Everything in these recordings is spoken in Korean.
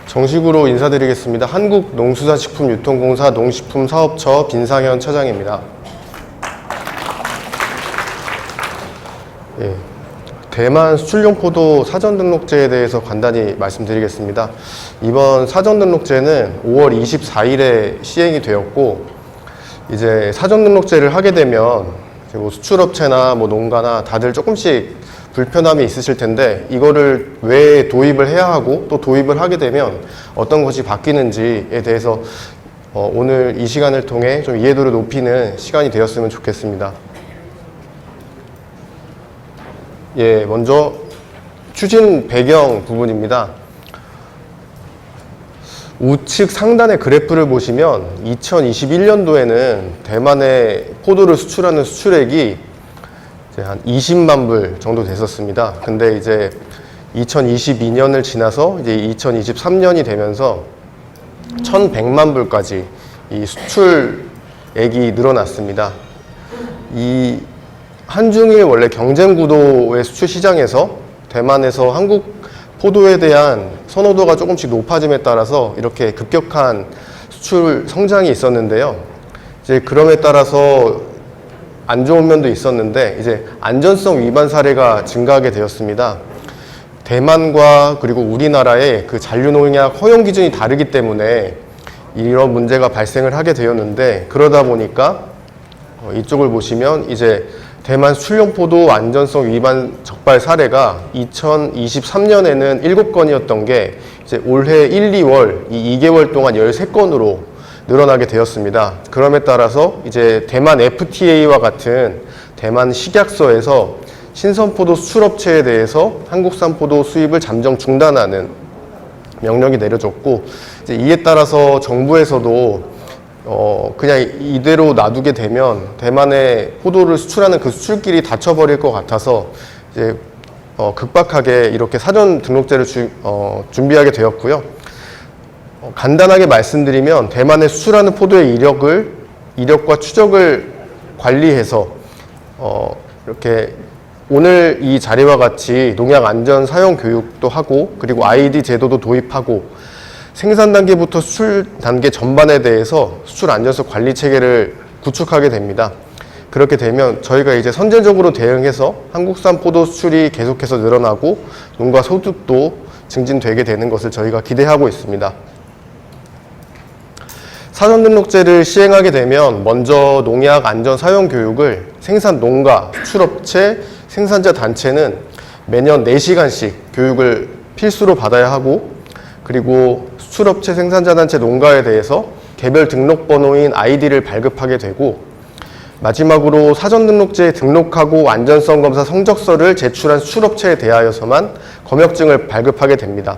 정식으로 인사드리겠습니다. 한국농수산식품유통공사 농식품사업처 빈상현 처장입니다. 대만 수출용 포도 사전등록제에 대해서 간단히 말씀드리겠습니다. 이번 사전등록제는 5월 24일에 시행이 되었고, 이제 사전등록제를 하게 되면 뭐 수출업체나 뭐 농가나 다들 조금씩 불편함이 있으실 텐데, 이거를 왜 도입을 해야 하고 또 도입을 하게 되면 어떤 것이 바뀌는지에 대해서 오늘 이 시간을 통해 좀 이해도를 높이는 시간이 되었으면 좋겠습니다. 먼저 추진 배경 부분입니다. 우측 상단의 그래프를 보시면 2021년도에는 대만에 포도를 수출하는 수출액이 한 20만 불 정도 됐었습니다. 근데 이제 2022년을 지나서 이제 2023년이 되면서 1100만 불까지 이 수출액이 늘어났습니다. 이 한중일 원래 경쟁 구도의 수출 시장에서 대만에서 한국 포도에 대한 선호도가 조금씩 높아짐에 따라서 이렇게 급격한 수출 성장이 있었는데요. 이제 그럼에 따라서 안 좋은 면도 있었는데 이제 안전성 위반 사례가 증가하게 되었습니다. 대만과 그리고 우리나라의 그 잔류농약 허용 기준이 다르기 때문에 이런 문제가 발생을 하게 되었는데, 그러다 보니까 이쪽을 보시면 이제 대만 수출용 포도 안전성 위반 적발 사례가 2023년에는 7건이었던 게 이제 올해 1, 2월 이 2개월 동안 13건으로 늘어나게 되었습니다. 그럼에 따라서 이제 대만 FTA와 같은 대만 식약처에서 신선포도 수출업체에 대해서 한국산 포도 수입을 잠정 중단하는 명령이 내려졌고, 이제 이에 따라서 정부에서도 그냥 이대로 놔두게 되면 대만에 포도를 수출하는 그 수출길이 닫혀버릴 것 같아서 이제 급박하게 이렇게 사전 등록제를 준비하게 되었고요. 간단하게 말씀드리면 대만에 수출하는 포도의 이력과 추적을 관리해서 이렇게 오늘 이 자리와 같이 농약 안전 사용 교육도 하고, 그리고 ID 제도도 도입하고, 생산 단계부터 수출 단계 전반에 대해서 수출 안전성 관리 체계를 구축하게 됩니다. 그렇게 되면 저희가 이제 선제적으로 대응해서 한국산 포도 수출이 계속해서 늘어나고 농가 소득도 증진되게 되는 것을 저희가 기대하고 있습니다. 사전등록제를 시행하게 되면 먼저 농약 안전 사용 교육을 생산 농가, 수출업체, 생산자 단체는 매년 4시간씩 교육을 필수로 받아야 하고, 그리고 수출업체, 생산자 단체, 농가에 대해서 개별 등록번호인 ID를 발급하게 되고, 마지막으로 사전등록제에 등록하고 안전성 검사 성적서를 제출한 수출업체에 대하여서만 검역증을 발급하게 됩니다.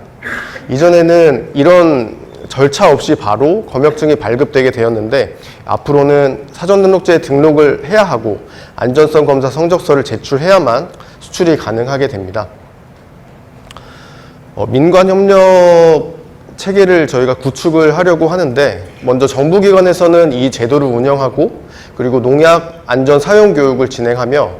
이전에는 이런 절차 없이 바로 검역증이 발급되게 되었는데, 앞으로는 사전등록제에 등록을 해야 하고 안전성 검사 성적서를 제출해야만 수출이 가능하게 됩니다. 민관협력 체계를 저희가 구축을 하려고 하는데, 먼저 정부기관에서는 이 제도를 운영하고, 그리고 농약 안전 사용 교육을 진행하며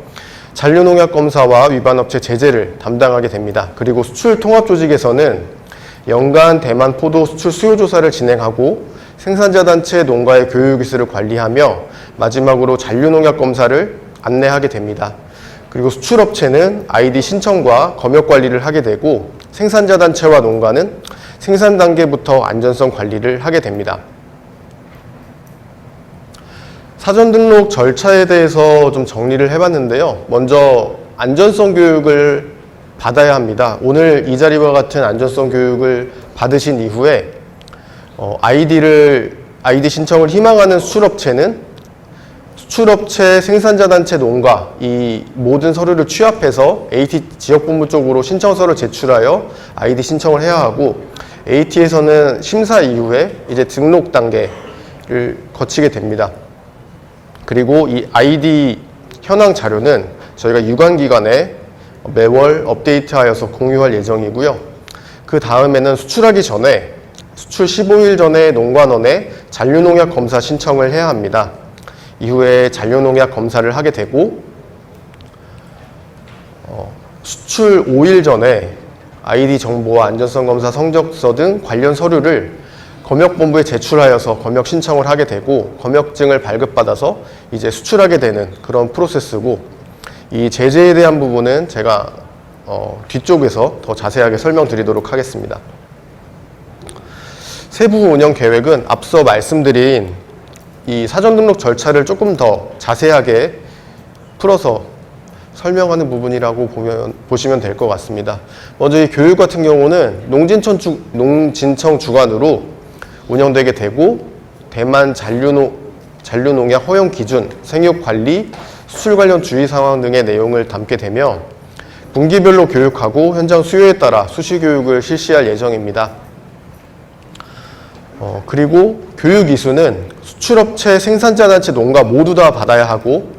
잔류농약 검사와 위반업체 제재를 담당하게 됩니다. 그리고 수출통합조직에서는 연간 대만 포도 수출 수요 조사를 진행하고 생산자 단체 농가의 교육 기술을 관리하며 마지막으로 잔류농약 검사를 안내하게 됩니다. 그리고 수출업체는 ID 신청과 검역 관리를 하게 되고, 생산자 단체와 농가는 생산 단계부터 안전성 관리를 하게 됩니다. 사전 등록 절차에 대해서 좀 정리를 해봤는데요. 먼저 안전성 교육을 받아야 합니다. 오늘 이 자리와 같은 안전성 교육을 받으신 이후에 ID 신청을 희망하는 수출업체는 수출업체, 생산자 단체, 농가 이 모든 서류를 취합해서 AT 지역본부 쪽으로 신청서를 제출하여 ID 신청을 해야 하고, AT에서는 심사 이후에 이제 등록 단계를 거치게 됩니다. 그리고 이 ID 현황 자료는 저희가 유관기관에 매월 업데이트하여서 공유할 예정이고요. 그 다음에는 수출하기 전에 수출 15일 전에 농관원에 잔류농약 검사 신청을 해야 합니다. 이후에 잔류농약 검사를 하게 되고 수출 5일 전에 아이디 정보와 안전성 검사 성적서 등 관련 서류를 검역본부에 제출하여서 검역 신청을 하게 되고 검역증을 발급받아서 이제 수출하게 되는 그런 프로세스고, 이 제재에 대한 부분은 제가 뒤쪽에서 더 자세하게 설명드리도록 하겠습니다. 세부 운영 계획은 앞서 말씀드린 이 사전 등록 절차를 조금 더 자세하게 풀어서 설명하는 부분이라고 보시면 될 것 같습니다. 먼저 이 교육 같은 경우는 농진청 주관으로 운영되게 되고, 대만 잔류농약 허용 기준, 생육 관리, 수출 관련 주의 상황 등의 내용을 담게 되며 분기별로 교육하고 현장 수요에 따라 수시 교육을 실시할 예정입니다. 그리고 교육 이수는 수출업체, 생산자 단체, 농가 모두 다 받아야 하고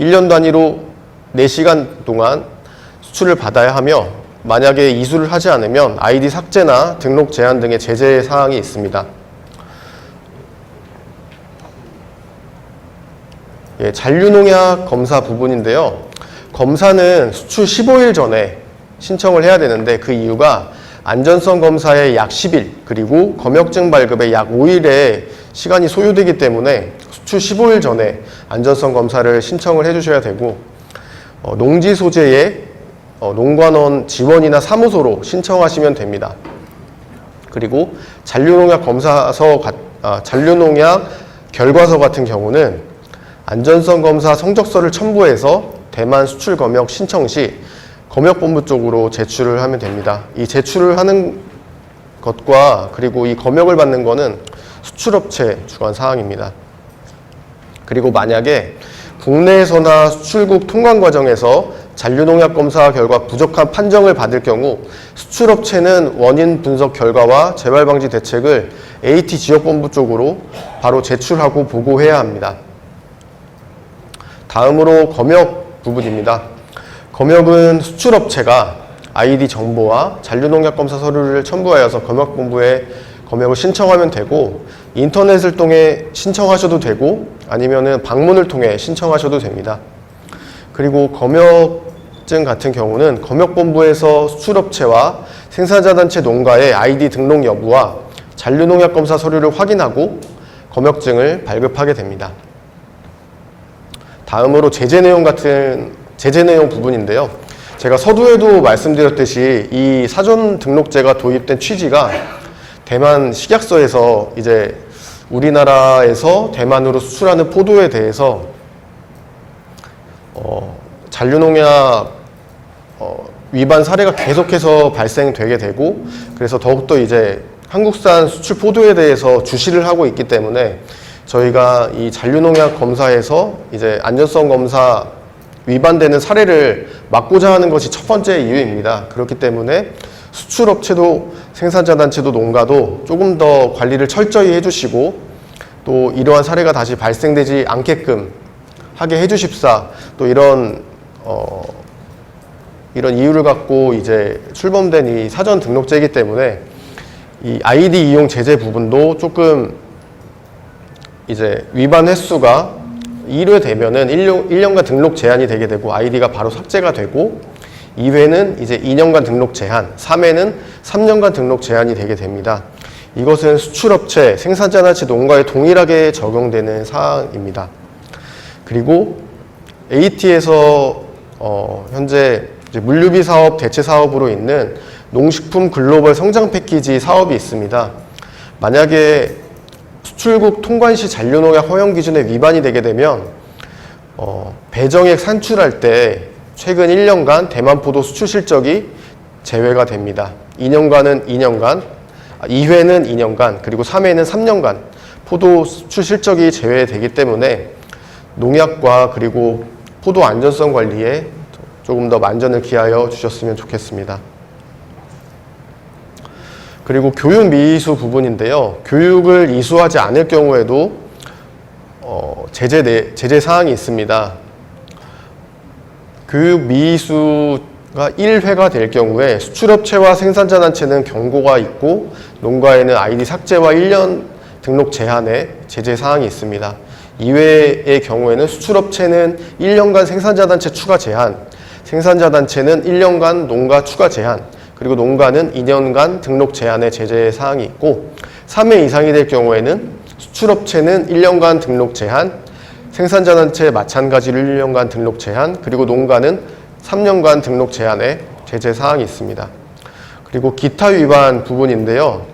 1년 단위로 4시간 동안 수출을 받아야 하며, 만약에 이수를 하지 않으면 아이디 삭제나 등록 제한 등의 제재 사항이 있습니다. 잔류농약 검사 부분인데요. 검사는 수출 15일 전에 신청을 해야 되는데, 그 이유가 안전성 검사에 약 10일 그리고 검역증 발급에 약 5일의 시간이 소요되기 때문에 수출 15일 전에 안전성 검사를 신청을 해주셔야 되고, 농지 소재의 농관원 지원이나 사무소로 신청하시면 됩니다. 그리고 잔류농약 잔류농약 결과서 같은 경우는 안전성 검사 성적서를 첨부해서 대만 수출 검역 신청 시 검역본부 쪽으로 제출을 하면 됩니다. 이 제출을 하는 것과 그리고 이 검역을 받는 것은 수출업체 주관 사항입니다. 그리고 만약에 국내에서나 수출국 통관 과정에서 잔류농약 검사 결과 부족한 판정을 받을 경우 수출업체는 원인 분석 결과와 재발방지 대책을 AT 지역본부 쪽으로 바로 제출하고 보고해야 합니다. 다음으로 검역 부분입니다. 검역은 수출업체가 아이디 정보와 잔류농약 검사 서류를 첨부하여서 검역본부에 검역을 신청하면 되고, 인터넷을 통해 신청하셔도 되고 아니면은 방문을 통해 신청하셔도 됩니다. 그리고 검역증 같은 경우는 검역본부에서 수출업체와 생산자 단체 농가의 아이디 등록 여부와 잔류농약 검사 서류를 확인하고 검역증을 발급하게 됩니다. 다음으로 제재 내용 부분인데요. 제가 서두에도 말씀드렸듯이 이 사전 등록제가 도입된 취지가 대만 식약처에서 이제 우리나라에서 대만으로 수출하는 포도에 대해서 잔류농약 위반 사례가 계속해서 발생되게 되고, 그래서 더욱더 이제 한국산 수출 포도에 대해서 주시를 하고 있기 때문에 저희가 이 잔류농약 검사에서 이제 안전성 검사 위반되는 사례를 막고자 하는 것이 첫 번째 이유입니다. 그렇기 때문에 수출업체도 생산자 단체도 농가도 조금 더 관리를 철저히 해주시고, 또 이러한 사례가 다시 발생되지 않게끔 하게 해주십사, 또 이런 이유를 갖고 이제 출범된 이 사전 등록제이기 때문에 이 아이디 이용 제재 부분도 조금 이제 위반 횟수가 1회 되면은 1년간 등록 제한이 되게 되고 아이디가 바로 삭제가 되고, 2회는 이제 2년간 등록 제한, 3회는 3년간 등록 제한이 되게 됩니다. 이것은 수출업체, 생산자 단체 농가에 동일하게 적용되는 사항입니다. 그리고 AT에서 현재 이제 물류비 사업 대체 사업으로 있는 농식품 글로벌 성장 패키지 사업이 있습니다. 만약에 수출국 통관 시 잔류농약 허용 기준에 위반이 되게 되면 배정액 산출할 때 최근 1년간 대만 포도 수출 실적이 제외가 됩니다. 2년간은 2년간, 2회는 2년간, 그리고 3회는 3년간 포도 수출 실적이 제외되기 때문에 농약과 그리고 포도 안전성 관리에 조금 더 만전을 기하여 주셨으면 좋겠습니다. 그리고 교육 미이수 부분인데요. 교육을 이수하지 않을 경우에도 제재 사항이 있습니다. 교육 미이수에 1회가 될 경우에 수출업체와 생산자 단체는 경고가 있고 농가에는 아이디 삭제와 1년 등록 제한의 제재 사항이 있습니다. 2회의 경우에는 수출업체는 1년간 생산자 단체 추가 제한, 생산자 단체는 1년간 농가 추가 제한, 그리고 농가는 2년간 등록 제한의 제재 사항이 있고 3회 이상이 될 경우에는 수출업체는 1년간 등록 제한, 생산자 단체 마찬가지로 1년간 등록 제한, 그리고 농가는 3년간 등록 제한의 제재 사항이 있습니다. 그리고 기타 위반 부분인데요.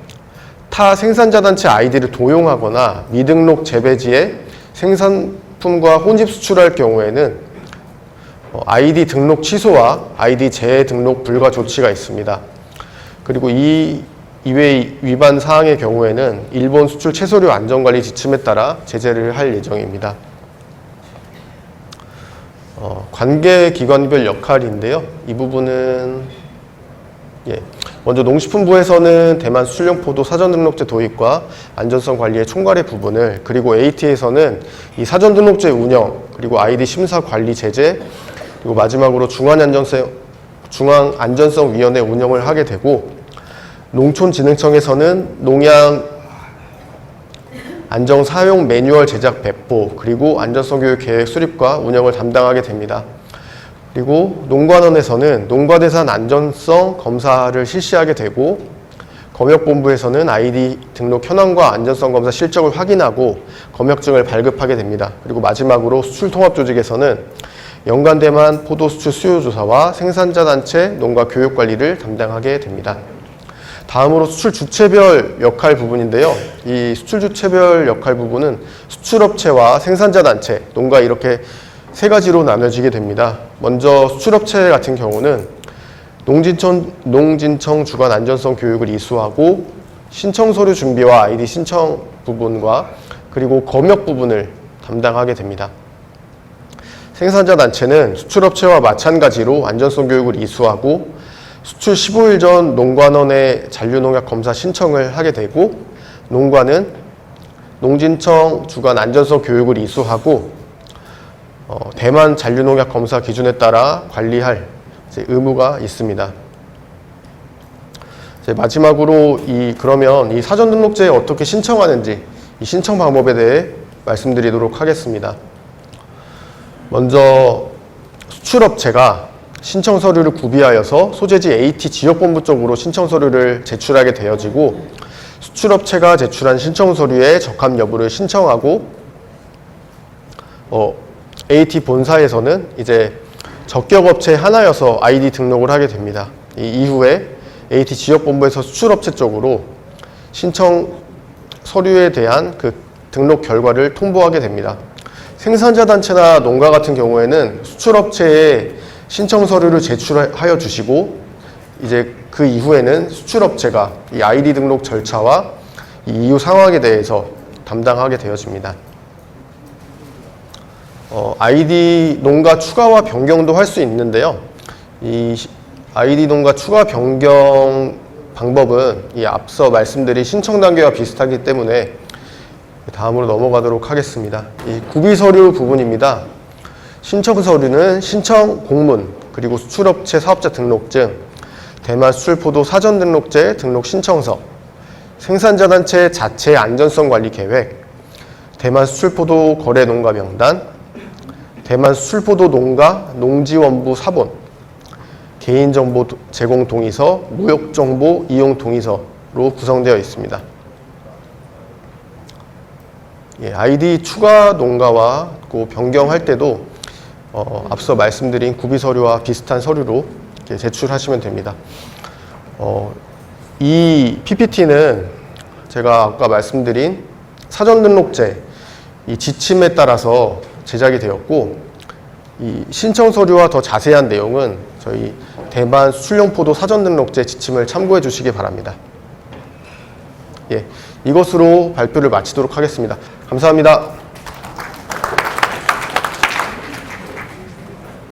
타 생산자 단체 아이디를 도용하거나 미등록 재배지에 생산품과 혼집 수출할 경우에는 아이디 등록 취소와 아이디 재등록 불가 조치가 있습니다. 그리고 이 이외의 위반 사항의 경우에는 일본 수출 채소류 안전관리 지침에 따라 제재를 할 예정입니다. 관계기관별 역할인데요. 이 부분은 먼저 농식품부에서는 대만 수출용 포도 사전등록제 도입과 안전성 관리의 총괄의 부분을, 그리고 AT에서는 이 사전등록제 운영, 그리고 아이디 심사 관리 제재, 그리고 마지막으로 중앙안전성위원회 운영을 하게 되고, 농촌진흥청에서는 농약 안정 사용 매뉴얼 제작 배포, 그리고 안전성 교육 계획 수립과 운영을 담당하게 됩니다. 그리고 농관원에서는 농가대산 안전성 검사를 실시하게 되고, 검역본부에서는 아이디 등록 현황과 안전성 검사 실적을 확인하고 검역증을 발급하게 됩니다. 그리고 마지막으로 수출통합조직에서는 연간 대만 포도 수출 수요 조사와 생산자 단체 농가 교육 관리를 담당하게 됩니다. 다음으로 수출 주체별 역할 부분인데요. 이 수출 주체별 역할 부분은 수출업체와 생산자 단체, 농가 이렇게 세 가지로 나눠지게 됩니다. 먼저 수출업체 같은 경우는 농진청 주간 안전성 교육을 이수하고 신청 서류 준비와 아이디 신청 부분과 그리고 검역 부분을 담당하게 됩니다. 생산자 단체는 수출업체와 마찬가지로 안전성 교육을 이수하고 수출 15일 전 농관원에 잔류농약 검사 신청을 하게 되고, 농가는 농진청 주간 안전성 교육을 이수하고 대만 잔류농약 검사 기준에 따라 관리할 의무가 있습니다. 마지막으로 그러면 이 사전등록제에 어떻게 신청하는지 이 신청 방법에 대해 말씀드리도록 하겠습니다. 먼저 수출업체가 신청 서류를 구비하여서 소재지 AT 지역본부 쪽으로 신청 서류를 제출하게 되어지고, 수출업체가 제출한 신청 서류의 적합 여부를 신청하고 AT 본사에서는 이제 적격업체 하나여서 아이디 등록을 하게 됩니다. 이후에 AT 지역본부에서 수출업체 쪽으로 신청 서류에 대한 그 등록 결과를 통보하게 됩니다. 생산자 단체나 농가 같은 경우에는 수출업체에 신청 서류를 제출하여 주시고, 이제 그 이후에는 수출업체가 이 아이디 등록 절차와 이 이후 상황에 대해서 담당하게 되어집니다. 아이디 농가 추가와 변경도 할 수 있는데요. 이 아이디 농가 추가 변경 방법은 이 앞서 말씀드린 신청 단계와 비슷하기 때문에 다음으로 넘어가도록 하겠습니다. 이 구비 서류 부분입니다. 신청 서류는 신청 공문, 그리고 수출업체 사업자 등록증, 대만 수출포도 사전등록제 등록 신청서, 생산자 단체 자체 안전성 관리 계획, 대만 수출포도 거래 농가 명단, 대만 수출포도 농가 농지원부 사본, 개인정보 제공 동의서, 무역정보 이용 동의서로 구성되어 있습니다. 아이디 추가 농가와 변경할 때도 앞서 말씀드린 구비 서류와 비슷한 서류로 이렇게 제출하시면 됩니다. 이 PPT는 제가 아까 말씀드린 사전등록제 이 지침에 따라서 제작이 되었고, 이 신청 서류와 더 자세한 내용은 저희 대만 수출용 포도 사전등록제 지침을 참고해 주시기 바랍니다. 이것으로 발표를 마치도록 하겠습니다. 감사합니다.